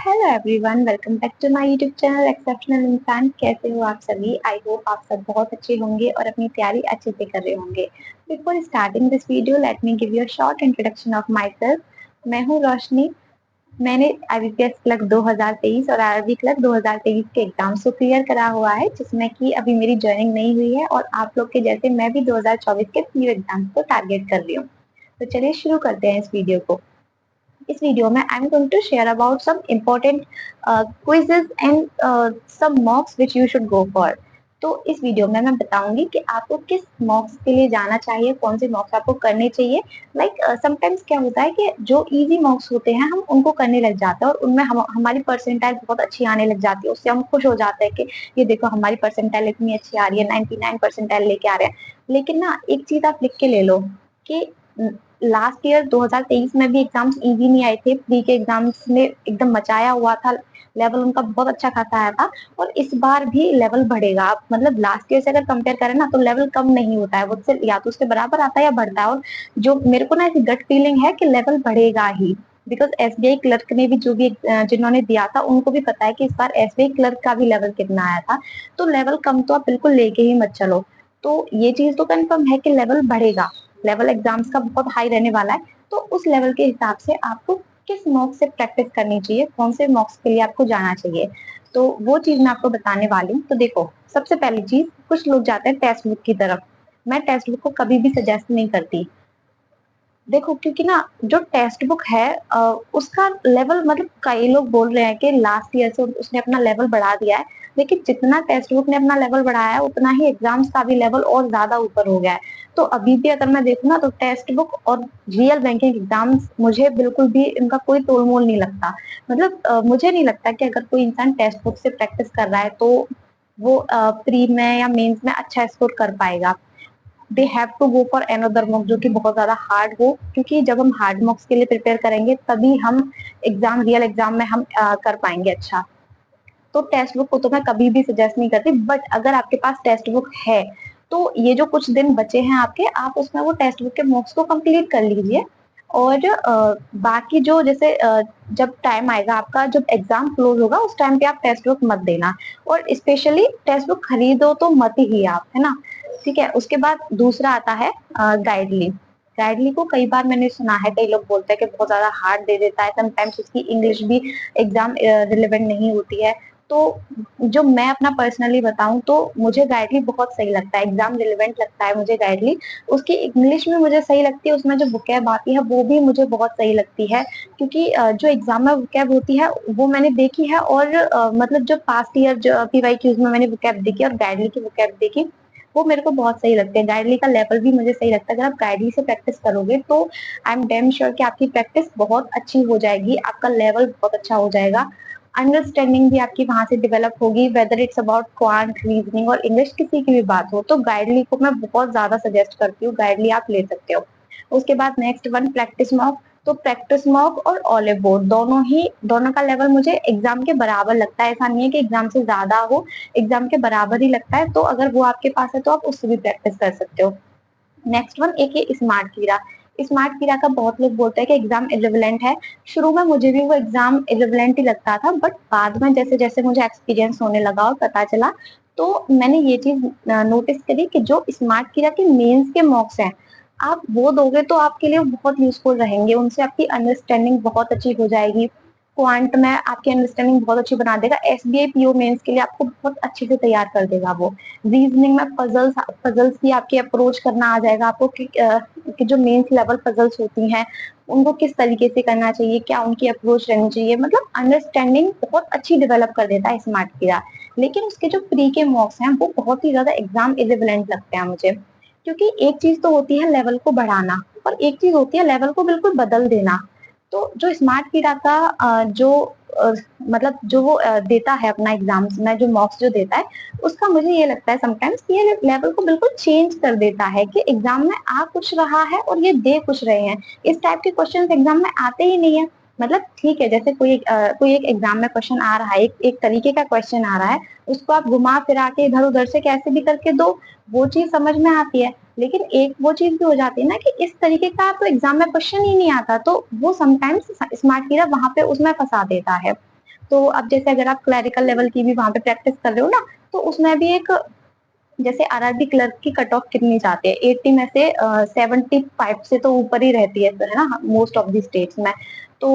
Hello everyone, welcome back to my YouTube channel exceptional इंसान। कैसे हो आप सभी? आई होप आप सब बहुत अच्छे होंगे और अपनी तैयारी अच्छे से कर रहे होंगे। Before starting this video, let me give you a short introduction of my self. मैं हूँ रोशनी। मैंने आईबीपीएस क्लर्क 2023 और आरआरबी क्लर्क 2023 के एग्जाम्स को क्लियर करा हुआ है, जिसमें कि अभी मेरी ज्वाइनिंग नहीं हुई है और आप लोग के जैसे मैं भी 2024 के पीओ एग्जाम्स को टारगेट कर रही हूँ। तो चलिए शुरू करते हैं इस वीडियो को। इस वीडियो में I am going to share about some important quizzes and some mocks which you should go for. तो इस वीडियो में मैं बताऊंगी कि आपको किस मॉक्स के लिए जाना चाहिए, कौन से मॉक्स आपको करने चाहिए। समटाइम्स क्या होता है कि जो इजी मॉक्स होते हैं हम उनको करने लग जाते हैं और उनमें हमारी परसेंटाइल बहुत अच्छी आने लग जाती है। उससे हम खुश हो जाते हैं कि ये देखो हमारी परसेंटाइल इतनी अच्छी आ रही है, 99 परसेंटाइल लेके आ रहे हैं। लेकिन ना एक चीज आप लिख के ले लो कि लास्ट ईयर 2023 में भी एग्जाम्स इजी नहीं आए थे। प्री के एग्जाम्स ने एकदम मचाया हुआ था, लेवल उनका बहुत अच्छा खासा आया था। और इस बार भी लेवल बढ़ेगा। आप मतलब लास्ट ईयर से अगर कंपेयर करें ना, तो लेवल कम नहीं होता है, वो उससे या तो उसके बराबर आता है या बढ़ता है। और जो मेरे को ना ऐसी गट फीलिंग है कि लेवल बढ़ेगा ही, बिकॉज एसबीआई क्लर्क ने भी जो भी जिन्होंने दिया था उनको भी पता है कि इस बार एसबीआई क्लर्क का भी लेवल कितना आया था। तो लेवल कम तो आप बिल्कुल लेके ही मत चलो। तो ये चीज तो कंफर्म है कि लेवल बढ़ेगा, लेवल एग्जाम्स का बहुत हाई रहने वाला है। तो उस लेवल के हिसाब से आपको किस मॉक से प्रैक्टिस करनी चाहिए, कौन से मॉक्स के लिए आपको जाना चाहिए, तो वो चीज मैं आपको बताने वाली हूँ। तो देखो, सबसे पहली चीज, कुछ लोग जाते हैं टेक्स्ट बुक की तरफ। मैं टेक्स्ट बुक को कभी भी सजेस्ट नहीं करती। देखो, क्योंकि ना जो टेक्स्ट बुक है उसका लेवल, मतलब कई लोग बोल रहे हैं कि लास्ट ईयर से उसने अपना लेवल बढ़ा दिया है। लेकिन जितना टेक्स्ट बुक ने अपना लेवल बढ़ाया है उतना ही एग्जाम्स का भी लेवल और ज्यादा ऊपर हो गया है। तो अभी भी अगर मैं देखूँ ना, तो टेक्स्ट बुक और रियल बैंकिंग एग्जाम्स मुझे बिल्कुल भी इनका कोई तोलमोल नहीं लगता। मतलब मुझे नहीं लगता कि अगर कोई इंसान टेक्स्ट बुक से प्रैक्टिस कर रहा है तो वो प्री में या मेंस में अच्छा स्कोर कर पाएगा। They have to go for another mock जो कि बहुत ज्यादा हार्ड हो, क्योंकि जब हम हार्ड मॉक्स के लिए प्रिपेयर करेंगे तभी हम रियल एग्जाम में हम कर पाएंगे अच्छा। तो टेक्स्ट बुक को तो मैं कभी भी सजेस्ट नहीं करती, बट अगर आपके पास टेक्स्ट बुक है तो ये जो कुछ दिन बचे हैं आपके, आप उसमें वो टेक्स्ट बुक के मॉक्स को कंप्लीट कर लीजिए। और बाकी जो जैसे जब टाइम आएगा आपका, जब एग्जाम क्लोज होगा उस टाइम पे आप टेक्स्ट बुक मत देना। और स्पेशली टेक्स्ट बुक खरीदो तो मत ही आप, है ना। ठीक है, उसके बाद दूसरा आता है गाइडली। गाइडली को कई बार मैंने सुना है, कई लोग बोलते हैं कि बहुत ज्यादा हार्ड दे देता है, समटाइम्स उसकी इंग्लिश भी एग्जाम रिलेवेंट नहीं होती है। तो जो मैं अपना पर्सनली बताऊं तो मुझे गाइडली बहुत सही लगता है, एग्जाम रिलेवेंट लगता है मुझे गाइडली। उसकी इंग्लिश में मुझे सही लगती है, उसमें जो वोकैब आती है वो भी मुझे बहुत सही लगती है। क्योंकि जो एग्जाम में वोकैब होती है वो मैंने देखी है, और मतलब जो पास्ट ईयर जो पीवाईक्यूज में मैंने वोकैब देखी और गाइडली की वोकैब देखी, वो मेरे को बहुत सही लगते हैं। गाइडली का लेवल भी मुझे सही लगता है। अगर आप गाइडली से प्रैक्टिस करोगे तो आई एम डेम श्योर कि आपकी प्रैक्टिस बहुत अच्छी हो जाएगी, आपका लेवल बहुत अच्छा हो जाएगा। अंडरस्टैंडिंग भी आपकी वहां से डेवलप होगी, whether it's about quant, reasoning और इंग्लिश, किसी की भी बात हो। तो गाइडली को मैं बहुत ज्यादा सजेस्ट करती हूँ, गाइडली आप ले सकते हो। उसके बाद नेक्स्ट वन, प्रैक्टिस मॉक। तो प्रैक्टिस मॉक और ऑलिव बोर्ड दोनों का लेवल मुझे एग्जाम के बराबर लगता है। ऐसा नहीं है कि एग्जाम से ज्यादा हो, एग्जाम के बराबर ही लगता है। तो अगर वो आपके पास है तो आप उससे भी प्रैक्टिस कर सकते हो। नेक्स्ट वन, एक ये स्मार्ट कीड़ा। स्मार्ट कीड़ा का बहुत लोग बोलते हैं कि एग्जाम इरिविलेंट है। शुरू में मुझे भी वो एग्जाम इरिविलेंट ही लगता था, बट बाद में जैसे जैसे मुझे एक्सपीरियंस होने लगा और पता चला, तो मैंने ये चीज नोटिस करी कि जो स्मार्ट कीड़ा के मेंस के मॉक्स हैं, आप वो दोगे तो आपके लिए बहुत यूजफुल रहेंगे। उनसे आपकी अंडरस्टैंडिंग बहुत अच्छी हो जाएगी। क्वांट में आपकी अंडरस्टैंडिंग बहुत अच्छी बना देगा। एसबीआई पीओ मेंस के लिए आपको बहुत अच्छे से तैयार कर देगा वो। रीजनिंग में पजल्स की आपकी अप्रोच करना आ जाएगा आपको कि जो मेंस लेवल पजल्स होती हैं उनको किस तरीके से करना चाहिए, क्या उनकी अप्रोच रहनी चाहिए। मतलब अंडरस्टैंडिंग बहुत अच्छी डेवलप कर देता है स्मार्ट किया। लेकिन उसके जो प्री के मॉक्स हैं वो बहुत ही ज्यादा एग्जाम इरिविलेंट लगते हैं मुझे। क्योंकि एक चीज तो होती है लेवल को बढ़ाना, और एक चीज होती है लेवल को बिल्कुल बदल देना। तो जो स्मार्ट कीड़ा का मतलब जो वो देता है अपना एग्जाम्स में, जो मॉक्स जो देता है, उसका मुझे ये लगता है समटाइम्स कि ये लेवल को बिल्कुल चेंज कर देता है कि एग्जाम में आ कुछ रहा है और ये दे कुछ रहे हैं। इस टाइप के क्वेश्चन एग्जाम में आते ही नहीं है। मतलब ठीक है, जैसे कोई एक एग्जाम में क्वेश्चन आ रहा है, एक तरीके का क्वेश्चन आ रहा है, उसको आप घुमा फिरा के इधर उधर से कैसे भी करके दो, वो चीज समझ में आती है। लेकिन एक वो चीज भी हो जाती है ना कि इस तरीके का तो एग्जाम में क्वेश्चन ही नहीं आता, तो वो समटाइम्स स्मार्ट कीड़ा वहां पे उसमें फंसा देता है। तो अब जैसे अगर आप क्लरिकल लेवल की भी वहाँ पे प्रैक्टिस कर रहे हो ना, तो उसमें भी एक जैसे आरआरबी क्लर्क की कट ऑफ कितनी जाती है, 80 में से 75 से तो ऊपर ही रहती है ना, मोस्ट ऑफ द स्टेट्स में। तो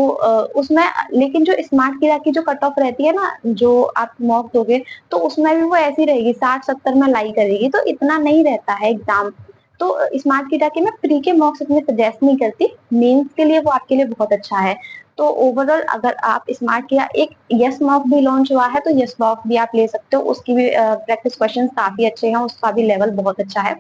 उसमें लेकिन जो स्मार्ट कीड़ा की जो कट ऑफ रहती है ना, जो आप मॉक दोगे, तो उसमें भी वो ऐसी रहेगी, 60-70 में लाई करेगी, तो इतना नहीं रहता है एग्जाम। तो स्मार्ट कीड़ा के मैं प्री के मॉक्स इतने सजेस्ट नहीं करती, मेंस के लिए वो आपके लिए बहुत अच्छा है। तो ओवरऑल अगर आप स्मार्ट किया, एक यस मॉक भी लॉन्च हुआ है, तो यस मॉक भी आप ले सकते हो, उसकी भी प्रैक्टिस क्वेश्चंस काफी अच्छे हैं, उसका भी लेवल बहुत अच्छा है।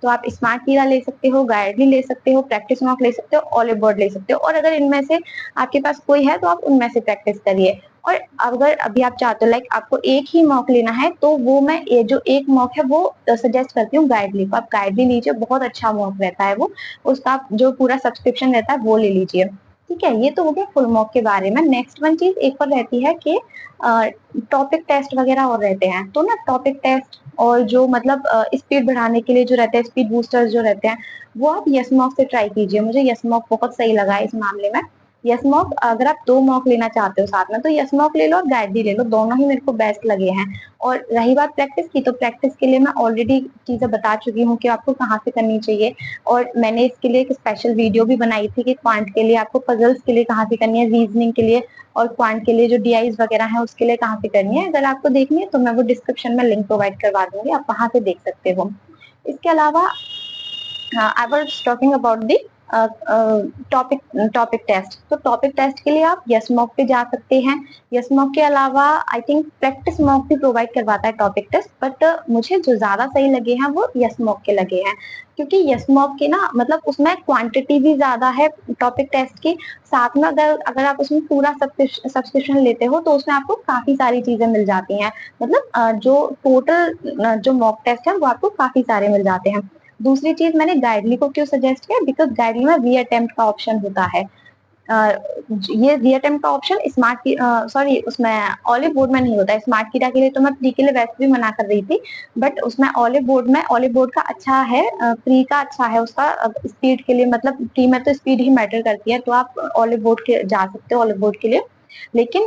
तो आप स्मार्ट किया ले सकते हो, गाइडली ले सकते हो, प्रैक्टिस मॉक ले सकते हो, ऑलिव बोर्ड ले सकते हो, और अगर इनमें से आपके पास कोई है तो आप उनमें से प्रैक्टिस करिए। और अगर अभी आप चाहते हो लाइक आपको एक ही मॉक लेना है, तो वो मैं ये जो एक मॉक है वो सजेस्ट करती हूँ गाइडली को, आप गाइडली लीजिए, बहुत अच्छा मॉक रहता है वो, उसका जो पूरा सब्सक्रिप्शन रहता है वो ले लीजिए। ठीक है, ये तो हो गया फुल मॉक के बारे में। नेक्स्ट वन चीज एक और रहती है कि टॉपिक टेस्ट वगैरह और रहते हैं, तो ना टॉपिक टेस्ट और जो मतलब स्पीड बढ़ाने के लिए जो रहते हैं, स्पीड बूस्टर्स जो रहते हैं, वो आप यस मॉक से ट्राई कीजिए। मुझे यस मॉक बहुत सही लगा है इस मामले में। यस मॉक अगर आप 2 मॉक लेना चाहते हो साथ में, तो यस मॉक ले लो और गाइड भी ले लो, दोनों ही मेरे को बेस्ट लगे हैं। और रही बात प्रैक्टिस की, तो प्रैक्टिस के लिए मैं ऑलरेडी चीजें बता चुकी हूँ कि आपको कहाँ से करनी चाहिए, और मैंने इसके लिए एक स्पेशल वीडियो भी बनाई थी कि क्वांट के लिए आपको पजल्स के लिए कहाँ से करनी है, रीजनिंग के लिए और क्वांट के लिए जो डीआईज वगैरह है उसके लिए कहाँ से करनी है। अगर आपको देखनी है तो मैं वो डिस्क्रिप्शन में लिंक प्रोवाइड करवा दूंगी, आप वहां से देख सकते हो। इसके अलावा I was talking about the topic topic test. तो टॉपिक टेस्ट के लिए आप यस मॉक पे जा सकते हैं। यस मॉक के अलावा आई थिंक प्रैक्टिस मॉक भी प्रोवाइड करवाता है टॉपिक टेस्ट, बट मुझे जो ज्यादा सही लगे हैं वो यस मॉक के लगे हैं, क्योंकि यस मॉक के ना मतलब उसमें क्वांटिटी भी ज्यादा है टॉपिक टेस्ट की, साथ में अगर अगर आप उसमें पूरा सब्सक्रिप्शन लेते हो तो उसमें आपको काफी सारी चीजें मिल जाती हैं, मतलब जो टोटल जो मॉक टेस्ट है वो आपको काफी सारे मिल जाते हैं। दूसरी चीज मैंने गाइडली को क्यों सजेस्ट किया, बिकॉज गाइडली में री अटेम्प्ट का ऑप्शन होता है। ये री अटेम्प्ट का ऑप्शन स्मार्ट की सॉरी उसमें ऑलिव बोर्ड में नहीं होता है। स्मार्ट कीड़ा के लिए तो मैं प्री के लिए वैसे भी मना कर रही थी, बट उसमें ऑलिव बोर्ड का अच्छा है, प्री का अच्छा है उसका स्पीड के लिए, मतलब प्री में तो स्पीड ही मैटर करती है, तो आप ऑलिव बोर्ड के जा सकते हो ऑलिव बोर्ड के लिए। लेकिन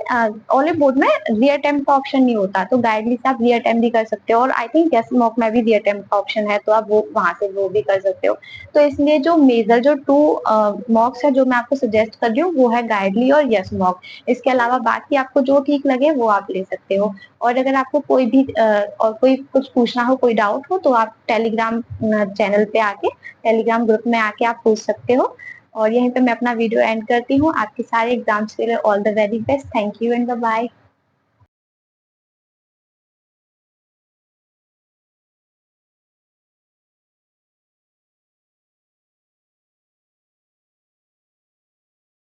ऑलिव बोर्ड में री अटेम्प्ट का ऑप्शन नहीं होता, तो गाइडली से आप री अटेम्प्ट भी कर सकते हो, और आई थिंक यस मॉक में भी री अटेम्प्ट का ऑप्शन है, तो आप वो वहां से वो भी कर सकते हो। तो इसलिए जो मेजर जो 2 मॉक्स है जो मैं आपको सजेस्ट कर रही हूँ वो है गाइडली और यस मॉक। इसके अलावा बाकी आपको जो ठीक लगे वो आप ले सकते हो। और अगर आपको कोई भी और कोई कुछ पूछना हो, कोई डाउट हो, तो आप टेलीग्राम चैनल पे आके, टेलीग्राम ग्रुप में आके आप पूछ सकते हो। और यहीं पे मैं अपना वीडियो एंड करती हूँ। आपके सारे एग्जाम्स के लिए all the very best. Thank you and bye.